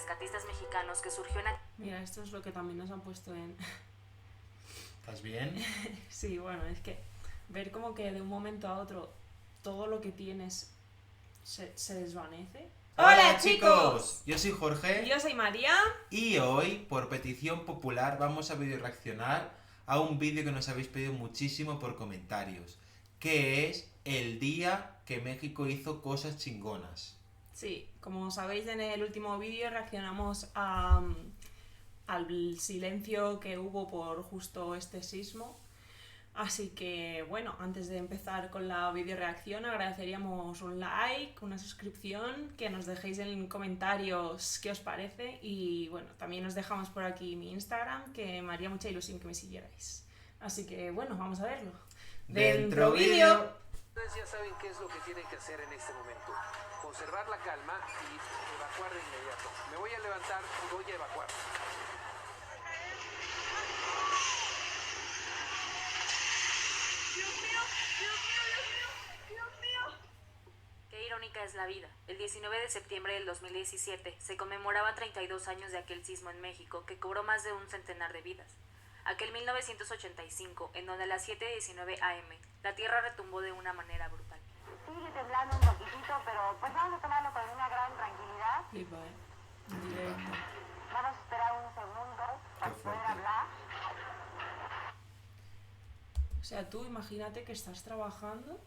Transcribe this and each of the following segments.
rescatistas mexicanos que surgió en... Mira, esto es lo que también nos han puesto en... ¿Estás bien? Sí, bueno, es que ver como que de un momento a otro todo lo que tienes se desvanece. ¡Hola, chicos! Yo soy Jorge. Yo soy María. Y hoy, por petición popular, vamos a video reaccionar a un vídeo que nos habéis pedido muchísimo por comentarios, que es el día que México hizo cosas chingonas. Sí, como sabéis, en el último vídeo reaccionamos al silencio que hubo por justo este sismo. Así que, bueno, antes de empezar con la videoreacción, agradeceríamos un like, una suscripción, que nos dejéis en comentarios qué os parece. Y, bueno, también os dejamos por aquí mi Instagram, que me haría mucha ilusión que me siguierais. Así que, bueno, vamos a verlo. ¡Dentro vídeo! Ustedes ya saben qué es lo que tienen que hacer en este momento. Conservar la calma y evacuar de inmediato. Me voy a levantar y voy a evacuar. Qué irónica es la vida. El 19 de septiembre del 2017 se conmemoraban 32 años de aquel sismo en México que cobró más de un centenar de vidas. Aquel 1985, en donde a las 7:19 am, la tierra retumbó de una manera brutal. Sigue temblando un poquitito, pero pues vamos a tomarlo con una gran tranquilidad. Flipa, en directo. Vamos a esperar un segundo para Qué poder fuerte. hablar. O sea, tú imagínate que estás trabajando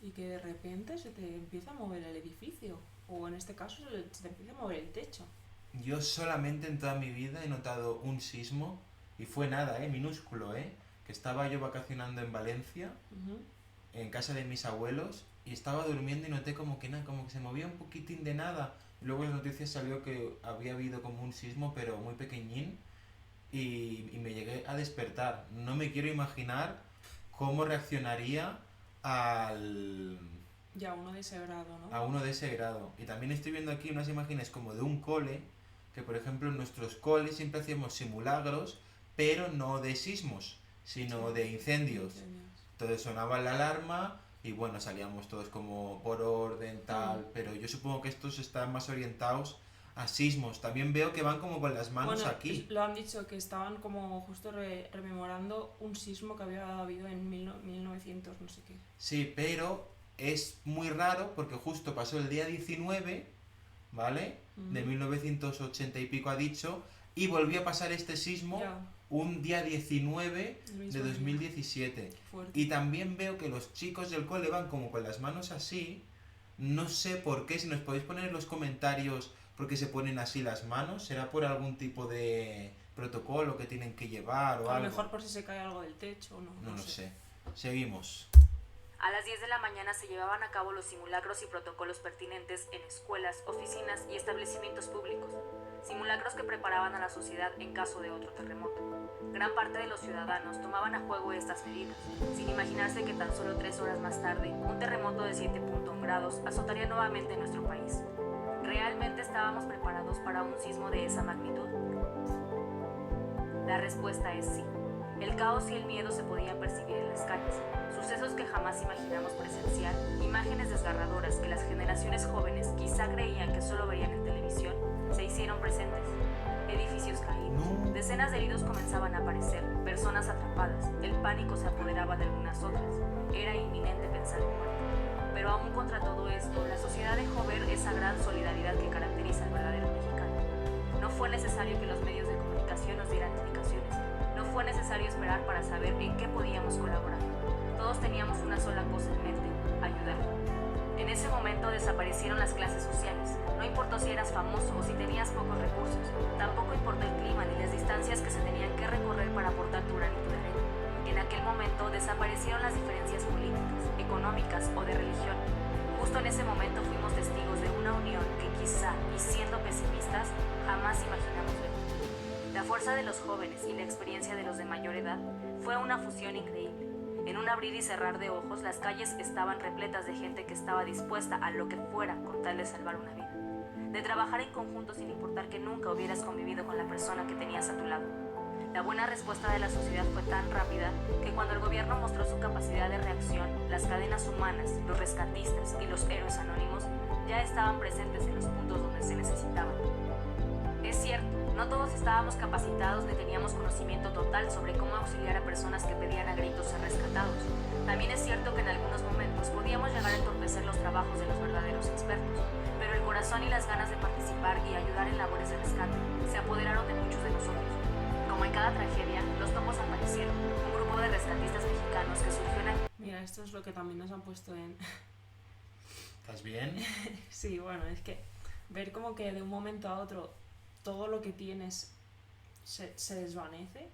y que de repente se te empieza a mover el edificio. O en este caso se te empieza a mover el techo. Yo solamente en toda mi vida he notado un sismo, y fue nada, minúsculo, que estaba yo vacacionando en Valencia, Ujú. en casa de mis abuelos, y estaba durmiendo y noté como que nada, como que se movía un poquitín de nada. Luego en las noticias salió que había habido como un sismo, pero muy pequeñín, y me llegué a despertar. No me quiero imaginar cómo reaccionaría Ya uno de ese grado, ¿no? a uno de ese grado. Y también estoy viendo aquí unas imágenes como de un cole, que por ejemplo en nuestros coles siempre hacíamos simulacros, pero no de sismos, sino de incendios. Entonces sonaba la alarma y bueno, salíamos todos como por orden, tal, pero yo supongo que estos están más orientados a sismos. También veo que van como con las manos Bueno, aquí. lo han dicho que estaban como justo rememorando un sismo que había habido en 1900, no sé qué. Sí, pero es muy raro porque justo pasó el día 19, ¿vale? De 1980 y pico ha dicho, y volvió a pasar este sismo Ya, un día 19 el de mismo día. 2017. Fuerte. Y también veo que los chicos del cole van como con las manos así. No sé por qué, si nos podéis poner en los comentarios por qué se ponen así las manos. ¿Será por algún tipo de protocolo que tienen que llevar o A algo? lo mejor por si se cae algo del techo o no. No lo sé. Seguimos. A las 10 de la mañana se llevaban a cabo los simulacros y protocolos pertinentes en escuelas, oficinas y establecimientos públicos. Simulacros que preparaban a la sociedad en caso de otro terremoto. Gran parte de los ciudadanos tomaban a juego estas medidas, sin imaginarse que tan solo 3 horas más tarde, un terremoto de 7.1 grados azotaría nuevamente nuestro país. ¿Realmente estábamos preparados para un sismo de esa magnitud? La respuesta es sí. El caos y el miedo se podían percibir en las calles, sucesos que jamás imaginamos presenciar, imágenes desgarradoras que las generaciones jóvenes quizá creían que solo verían en televisión, se hicieron presentes. Edificios caídos, decenas de heridos comenzaban a aparecer, personas atrapadas, el pánico se apoderaba de algunas otras, era inminente pensar en muerte. Pero aún contra todo esto, la sociedad dejó ver esa gran solidaridad que caracteriza al verdadero mexicano. No fue necesario que los medios de comunicación nos dieran indicaciones, no fue necesario esperar para saber en qué podíamos colaborar. Todos teníamos una sola cosa en mente: ayudar. En ese momento desaparecieron las clases sociales. No importó si eras famoso o si tenías pocos recursos. Tampoco importó el clima ni las distancias que se tenían que recorrer para aportar tu granito de arena. En aquel momento desaparecieron las diferencias políticas, económicas o de religión. Justo en ese momento fuimos testigos de una unión que quizá, y siendo pesimistas, jamás imaginamos ver. La fuerza de los jóvenes y la experiencia de los de mayor edad fue una fusión increíble. En un abrir y cerrar de ojos, las calles estaban repletas de gente que estaba dispuesta a lo que fuera con tal de salvar una vida. De trabajar en conjunto sin importar que nunca hubieras convivido con la persona que tenías a tu lado. La buena respuesta de la sociedad fue tan rápida que cuando el gobierno mostró su capacidad de reacción, las cadenas humanas, los rescatistas y los héroes anónimos ya estaban presentes en los puntos donde se necesitaban. No todos estábamos capacitados ni teníamos conocimiento total sobre cómo auxiliar a personas que pedían a gritos ser rescatados. También es cierto que en algunos momentos podíamos llegar a entorpecer los trabajos de los verdaderos expertos, pero el corazón y las ganas de participar y ayudar en labores de rescate se apoderaron de muchos de nosotros. Como en cada tragedia, los topos aparecieron, un grupo de rescatistas mexicanos que surgió en... Mira, esto es lo que también nos han puesto en... ¿Estás bien? Sí, bueno, es que ver como que de un momento a otro todo lo que tienes se desvanece.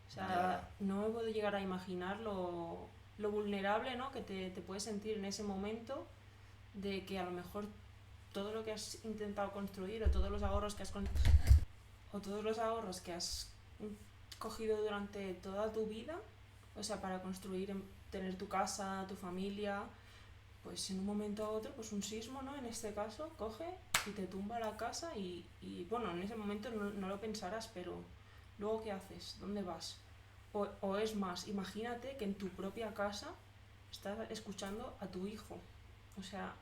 O sea, no me puedo llegar a imaginar lo vulnerable, ¿no?, que te puedes sentir en ese momento, de que a lo mejor todo lo que has intentado construir o todos los ahorros que has cogido durante toda tu vida, o sea, para construir, tener tu casa, tu familia, pues en un momento a otro, pues un sismo, ¿no?, en este caso, coge y te tumba la casa y bueno, en ese momento no lo pensarás, pero luego ¿qué haces? ¿Dónde vas? O es más, imagínate que en tu propia casa estás escuchando a tu hijo. O sea,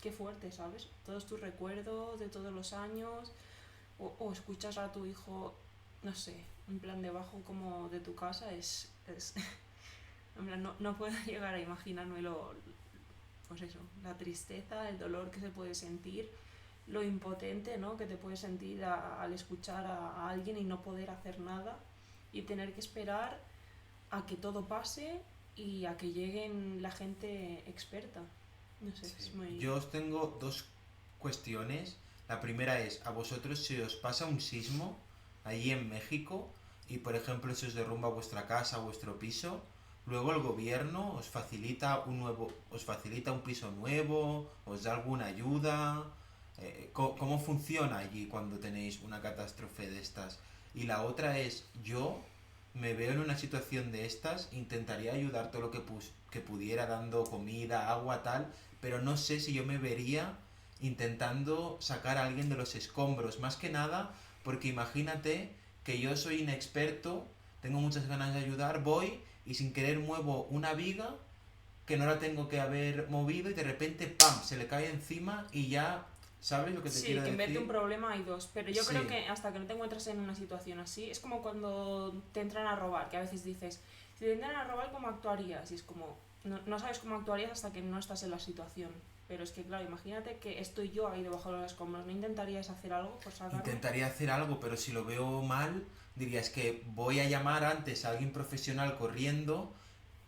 qué fuerte, ¿sabes? Todos tus recuerdos de todos los años, o escuchas a tu hijo, no sé, en plan debajo como de tu casa, es en plan, no puedo llegar a imaginarme pues eso, la tristeza, el dolor que se puede sentir, lo impotente, ¿no?, que te puedes sentir al escuchar a alguien y no poder hacer nada y tener que esperar a que todo pase y a que lleguen la gente experta. No sé, Sí. es muy... Yo os tengo dos cuestiones. La primera es, ¿a vosotros si os pasa un sismo allí en México y por ejemplo se os derrumba vuestra casa, vuestro piso, luego el gobierno os facilita un piso nuevo, os da alguna ayuda? ¿Cómo funciona allí cuando tenéis una catástrofe de estas? Y la otra es, yo me veo en una situación de estas, intentaría ayudar todo lo que pudiera, dando comida, agua, tal, pero no sé si yo me vería intentando sacar a alguien de los escombros, más que nada porque imagínate que yo soy inexperto, tengo muchas ganas de ayudar, voy y sin querer muevo una viga que no la tengo que haber movido y de repente ¡pam!, se le cae encima y ya... ¿Sabes lo que te quiero Sí, que en vez de decir? un problema hay dos, pero yo Sí. creo que hasta que no te encuentras en una situación así, es como cuando te entran a robar, que a veces dices, si te entran a robar, ¿cómo actuarías? Y es como, no sabes cómo actuarías hasta que no estás en la situación. Pero es que, claro, imagínate que estoy yo ahí debajo de los escombros, ¿no intentarías hacer algo por sacarme? Intentaría hacer algo, pero si lo veo mal, dirías que voy a llamar antes a alguien profesional corriendo,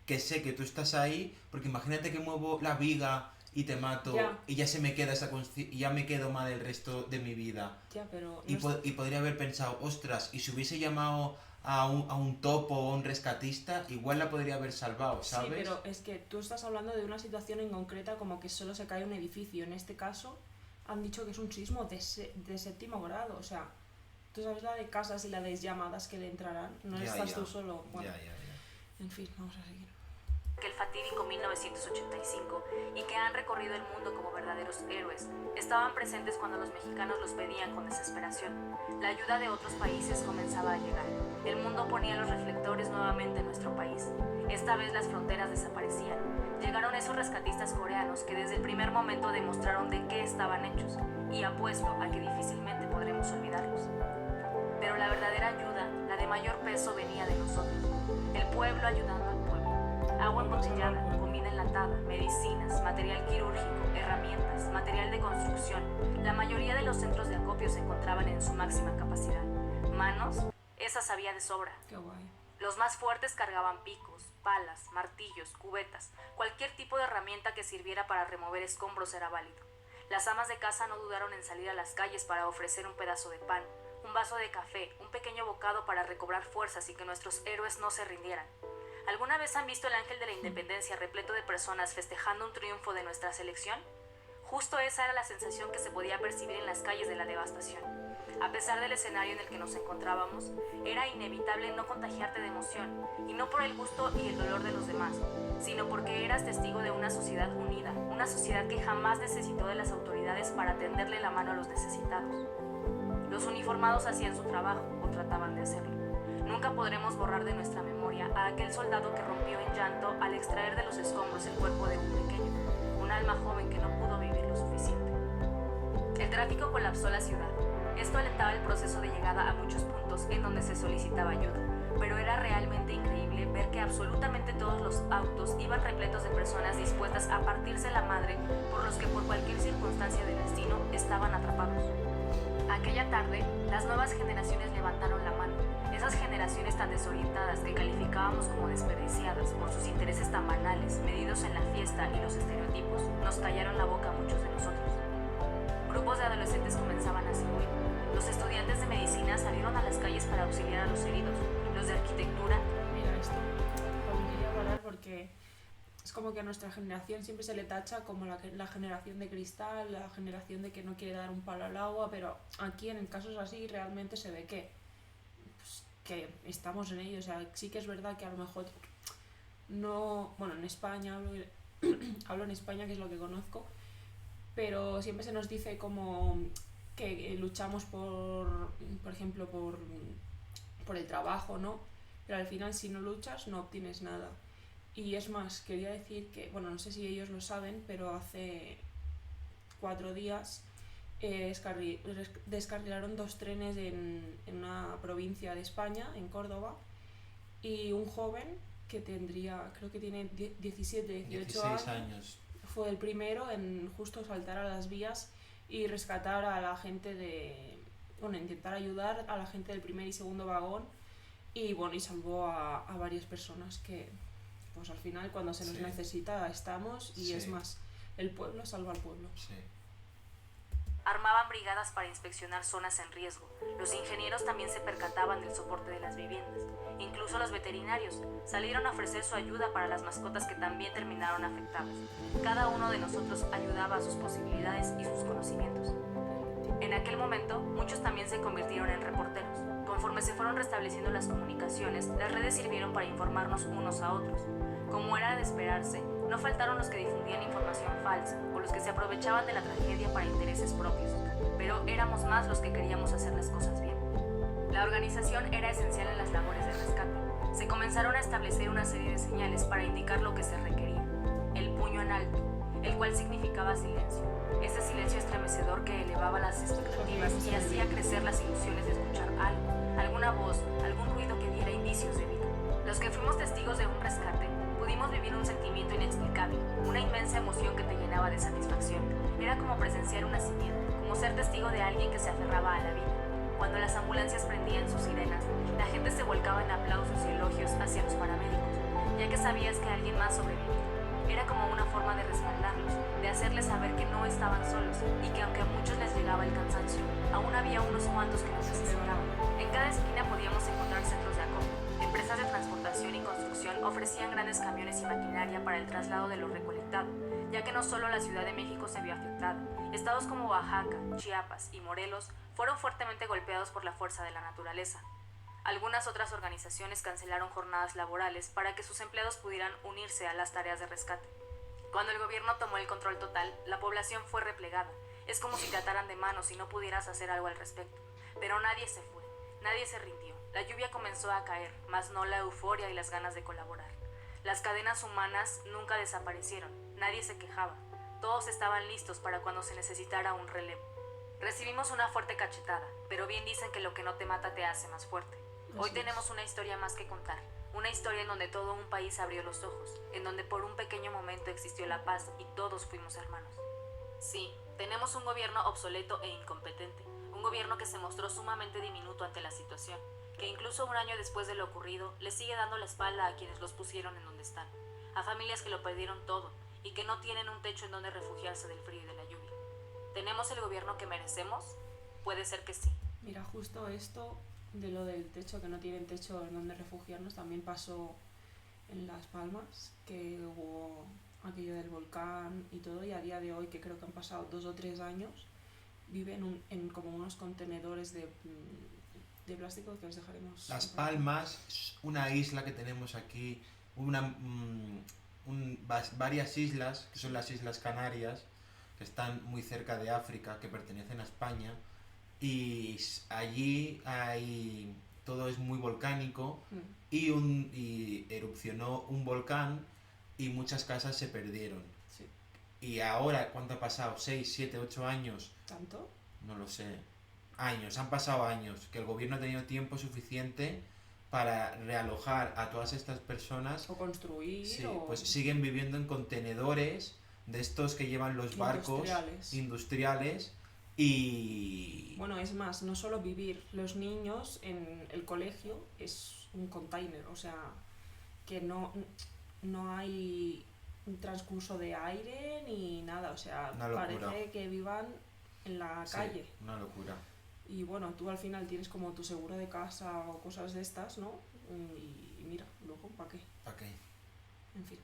que sé que tú estás ahí, porque imagínate que muevo la viga y te mato y ya se me queda y ya me quedo mal el resto de mi vida. Ya, pero... Y podría haber pensado, ostras, y si hubiese llamado a un topo o a un rescatista, igual la podría haber salvado, ¿sabes? Sí, pero es que tú estás hablando de una situación en concreta como que solo se cae un edificio. En este caso han dicho que es un sismo de 7º grado, o sea, tú sabes la de casas y la de llamadas que le entrarán, no estás tú solo. Bueno, en fin, vamos a seguir. El fatídico 1985 y que han recorrido el mundo como verdaderos héroes, estaban presentes cuando los mexicanos los pedían con desesperación. La ayuda de otros países comenzaba a llegar. El mundo ponía los reflectores nuevamente en nuestro país. Esta vez las fronteras desaparecían. Llegaron esos rescatistas coreanos que desde el primer momento demostraron de qué estaban hechos, y apuesto a que difícilmente podremos olvidarlos. Pero la verdadera ayuda, la de mayor peso, venía de nosotros, el pueblo ayudando al pueblo. Agua embotellada, comida enlatada, medicinas, material quirúrgico, herramientas, material de construcción. La mayoría de los centros de acopio se encontraban en su máxima capacidad. Manos, esas había de sobra. Qué guay. Los más fuertes cargaban picos, palas, martillos, cubetas. Cualquier tipo de herramienta que sirviera para remover escombros era válido. Las amas de casa no dudaron en salir a las calles para ofrecer un pedazo de pan, un vaso de café, un pequeño bocado para recobrar fuerzas y que nuestros héroes no se rindieran. ¿Alguna vez han visto el Ángel de la Independencia repleto de personas festejando un triunfo de nuestra selección? Justo esa era la sensación que se podía percibir en las calles de la devastación. A pesar del escenario en el que nos encontrábamos, era inevitable no contagiarte de emoción, y no por el gusto y el dolor de los demás, sino porque eras testigo de una sociedad unida, una sociedad que jamás necesitó de las autoridades para tenderle la mano a los necesitados. Los uniformados hacían su trabajo, o trataban de hacerlo. Nunca podremos borrar de nuestra memoria a aquel soldado que rompió en llanto al extraer de los escombros el cuerpo de un pequeño, un alma joven que no pudo vivir lo suficiente. El tráfico colapsó la ciudad. Esto alentaba el proceso de llegada a muchos puntos en donde se solicitaba ayuda, pero era realmente increíble ver que absolutamente todos los autos iban repletos de personas dispuestas a partirse la madre por los que por cualquier circunstancia del destino estaban atrapados. Aquella tarde, las nuevas generaciones levantaron la mano. Esas generaciones tan desorientadas que calificábamos como desperdiciadas por sus intereses tan banales, medidos en la fiesta y los estereotipos, nos callaron la boca a muchos de nosotros. Grupos de adolescentes comenzaban a hacer ruido. Los estudiantes de medicina salieron a las calles para auxiliar a los heridos. Los de arquitectura... Mira esto, pues quería hablar porque es como que a nuestra generación siempre se le tacha como la generación de cristal, la generación de que no quiere dar un palo al agua, pero aquí en casos así realmente se ve que estamos en ello. O sea, sí que es verdad que a lo mejor no... Bueno, en España, hablo en España, que es lo que conozco, pero siempre se nos dice como que luchamos por ejemplo, por el trabajo, ¿no? Pero al final si no luchas no obtienes nada. Y es más, quería decir que, bueno, no sé si ellos lo saben, pero hace 4 días descarrilaron 2 trenes en una provincia de España, en Córdoba, y un joven que tendría, creo que tiene 17, 18 años, fue el primero en justo saltar a las vías y rescatar a la gente intentar ayudar a la gente del primer y segundo vagón, y bueno, y salvó a varias personas que pues al final cuando se nos necesita estamos, y es más, el pueblo salva al pueblo. Sí. Armaban brigadas para inspeccionar zonas en riesgo. Los ingenieros también se percataban del soporte de las viviendas. Incluso los veterinarios salieron a ofrecer su ayuda para las mascotas que también terminaron afectadas. Cada uno de nosotros ayudaba a sus posibilidades y sus conocimientos. En aquel momento, muchos también se convirtieron en reporteros. Conforme se fueron restableciendo las comunicaciones, las redes sirvieron para informarnos unos a otros. Como era de esperarse, no faltaron los que difundían información falsa o los que se aprovechaban de la tragedia para intereses propios, pero éramos más los que queríamos hacer las cosas bien. La organización era esencial en las labores de rescate. Se comenzaron a establecer una serie de señales para indicar lo que se requería. El puño en alto, el cual significaba silencio. Ese silencio estremecedor que elevaba las expectativas y hacía crecer las ilusiones de escuchar algo, alguna voz, algún ruido que diera indicios de vida. Los que fuimos testigos de un rescate pudimos vivir un sentimiento inexplicable, una inmensa emoción que te llenaba de satisfacción. Era como presenciar un nacimiento, como ser testigo de alguien que se aferraba a la vida. Cuando las ambulancias prendían sus sirenas, la gente se volcaba en aplausos y elogios hacia los paramédicos, ya que sabías que alguien más sobrevivía. Era como una forma de respaldarlos, de hacerles saber que no estaban solos y que aunque a muchos les llegaba el cansancio, aún había unos cuantos que nos necesitaban. En cada esquina podíamos encontrar centros de acopio. Empresas de transportación y construcción ofrecían grandes camiones y maquinaria para el traslado de lo recolectado, ya que no solo la Ciudad de México se vio afectada. Estados como Oaxaca, Chiapas y Morelos fueron fuertemente golpeados por la fuerza de la naturaleza. Algunas otras organizaciones cancelaron jornadas laborales para que sus empleados pudieran unirse a las tareas de rescate. Cuando el gobierno tomó el control total, la población fue replegada. Es como si te ataran de manos y no pudieras hacer algo al respecto. Pero nadie se fue, nadie se rindió. La lluvia comenzó a caer, mas no la euforia y las ganas de colaborar. Las cadenas humanas nunca desaparecieron, nadie se quejaba. Todos estaban listos para cuando se necesitara un relevo. Recibimos una fuerte cachetada, pero bien dicen que lo que no te mata te hace más fuerte. Hoy tenemos una historia más que contar, una historia en donde todo un país abrió los ojos, en donde por un pequeño momento existió la paz y todos fuimos hermanos. Sí, tenemos un gobierno obsoleto e incompetente, un gobierno que se mostró sumamente diminuto ante la situación, que incluso un año después de lo ocurrido le sigue dando la espalda a quienes los pusieron en donde están, a familias que lo perdieron todo y que no tienen un techo en donde refugiarse del frío y de la lluvia. ¿Tenemos el gobierno que merecemos? Puede ser que sí. Mira, justo esto de lo del techo, que no tienen techo en donde refugiarnos, también pasó en Las Palmas, que hubo aquello del volcán y todo, y a día de hoy, que creo que han pasado 2 o 3 años, viven en como unos contenedores de plástico que os dejaremos. Las Palmas es una isla que tenemos aquí, varias islas, que son las Islas Canarias, que están muy cerca de África, que pertenecen a España, y allí todo es muy volcánico, y erupcionó un volcán y muchas casas se perdieron. Sí. Y ahora, ¿cuánto ha pasado? ¿6, 7, 8 años? ¿Tanto? No lo sé. han pasado años, que el gobierno ha tenido tiempo suficiente para realojar a todas estas personas. O construir, Sí, o... pues siguen viviendo en contenedores de estos que llevan los barcos industriales y... Bueno, es más, no solo vivir, los niños en el colegio es un container, o sea, que no hay un transcurso de aire ni nada, o sea, parece que vivan en la calle. Sí, una locura. Y bueno, tú al final tienes como tu seguro de casa o cosas de estas, ¿no? Y mira, luego, ¿para qué? ¿Para qué? En fin.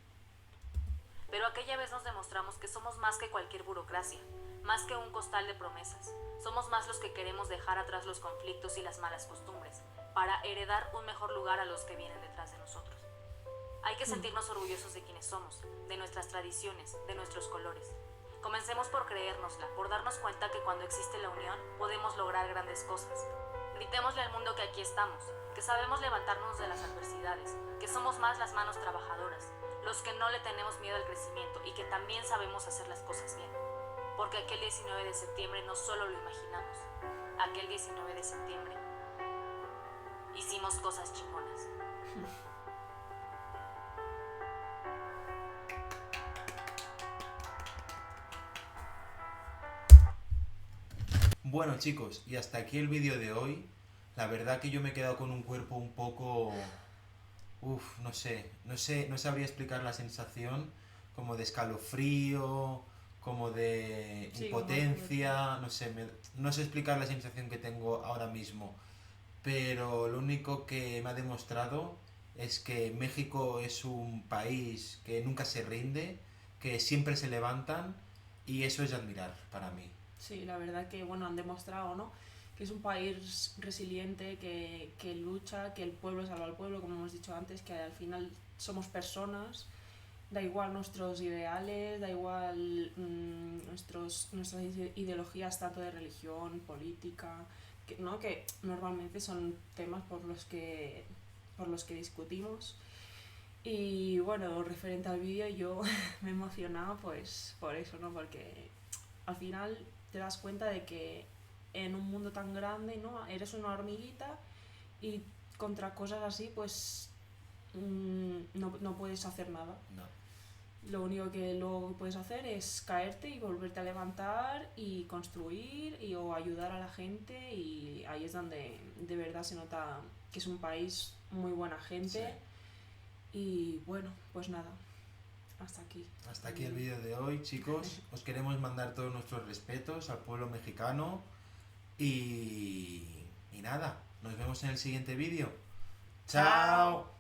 Pero aquella vez nos demostramos que somos más que cualquier burocracia, más que un costal de promesas. Somos más los que queremos dejar atrás los conflictos y las malas costumbres, para heredar un mejor lugar a los que vienen detrás de nosotros. Hay que sentirnos orgullosos de quienes somos, de nuestras tradiciones, de nuestros colores. Comencemos por creérnosla, por darnos cuenta que cuando existe la unión, podemos lograr grandes cosas. Gritémosle al mundo que aquí estamos, que sabemos levantarnos de las adversidades, que somos más las manos trabajadoras, los que no le tenemos miedo al crecimiento y que también sabemos hacer las cosas bien. Porque aquel 19 de septiembre no solo lo imaginamos, aquel 19 de septiembre hicimos cosas chingonas. Bueno chicos, y hasta aquí el vídeo de hoy. La verdad que yo me he quedado con un cuerpo un poco... no sabría explicar la sensación, como de escalofrío, como de impotencia, no sé explicar la sensación que tengo ahora mismo. Pero lo único que me ha demostrado es que México es un país que nunca se rinde, que siempre se levantan, y eso es de admirar para mí. Sí, la verdad que bueno, han demostrado, ¿no?, que es un país resiliente, que lucha, que el pueblo salva al pueblo, como hemos dicho antes, que al final somos personas, da igual nuestros ideales, da igual nuestras ideologías tanto de religión, política, que normalmente son temas por los que discutimos. Y bueno, referente al vídeo, yo me he emocionado pues por eso, ¿no?, porque al final te das cuenta de que en un mundo tan grande, ¿no?, eres una hormiguita y contra cosas así pues no puedes hacer nada. No. Lo único que luego puedes hacer es caerte y volverte a levantar y construir o ayudar a la gente, y ahí es donde de verdad se nota que es un país muy buena gente. Sí. Y bueno, pues nada, hasta aquí. Hasta aquí el vídeo de hoy, chicos. Os queremos mandar todos nuestros respetos al pueblo mexicano y nada, nos vemos en el siguiente vídeo. ¡Chao!